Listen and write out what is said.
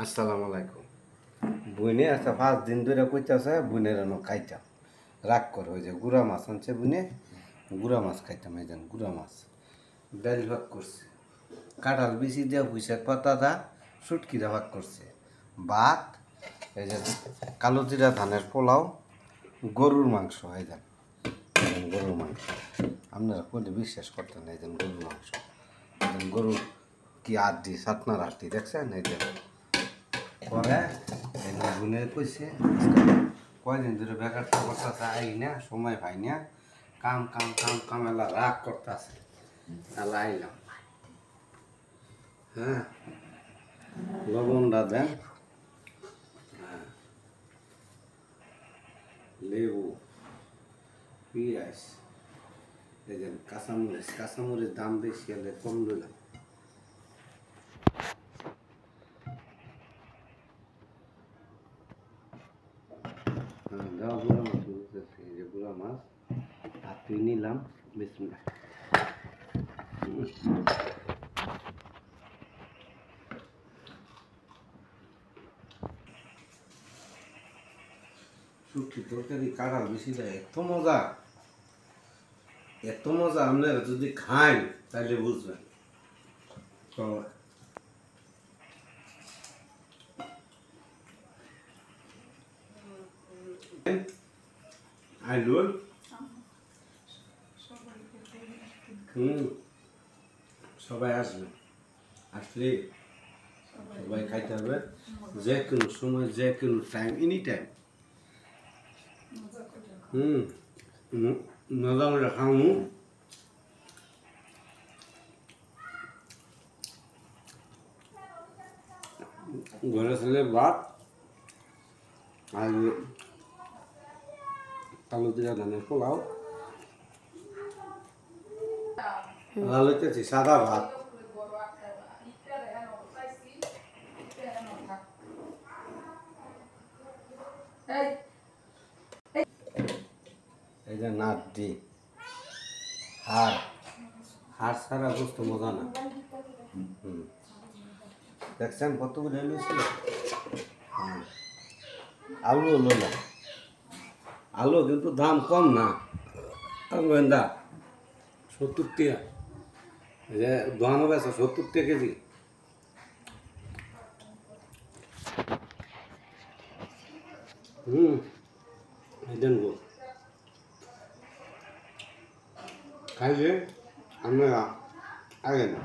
আসসালামু আলাইকুম। বুনে আছে 5 দিন ধরে কইতাছে বুনের এনো খাইতাম। রাগ করে ওই যে গুড়া মাছ আনছে বুনে, গুড়া মাছ খাইতাম। এই যেন গুড়া মাছ ডাল ভাগ করছে, কাঁঠাল বিচি দিয়ে পুঁইশাক পাতা দা শুটকিরা ভাগ করছে, ভাত, এই যে কালো জিরা ধানের পোলাও, গরুর মাংস। এই যেন গরুর মাংস আপনারা কোনটা বিশ্বাস করতেন না। এই যেন গরুর মাংস, এই যেন গরুর কি আড্ডি সাতনার আড্ডি দেখছেন। এই যে পরে গুনে কইছে কয়দিন ধরে বেকার করতেছে, আই না সময় পাই না, কাম কাম কাম কাম এলা রাগ করতেছে, তাহলে আইলাম। হ্যাঁ, লবণটা দেন, হ্যাঁ, লেবু, পেঁয়াজ, এই যে কাঁচামরিচ। কাঁচামরিচ দাম বেশি হলে কম দিলাম। দেওয়া গুঁড়া মাছ বুঝতেছি, এই যে গুঁড়া মাছ হাতে নিলাম। বিসমিল্লাহ। শুটকি তরকারি কাঁঠাল বেশি দেয়, এত মজা, এত মজা। আপনারা যদি খান তাহলে বুঝবেন। তো আইলুল সবাই আসবে, আসলে সবাই খাইতে হবে, যে কোনো সময়, যে কোনো টাইম, এনি টাইম। মজা করে খামু। ঘরে ছেলে ভাত আর কালো জিরা ধানের পোলাও, লাল হইতেছি সাদা ভাত। এই যে নাড্ডি, হাড়, হাড় ছাড়া বুঝতে মজা না। দেখছেন কতগুলো এনেছিল। আলু হলো না, আলু কিন্তু দাম কম না। গোয়েন্দা 70 টাকা, এই যে দোয়ানো বেচা 70 টাকা কেজি। এই দেন গো, খাইলে আপনারা আগে না।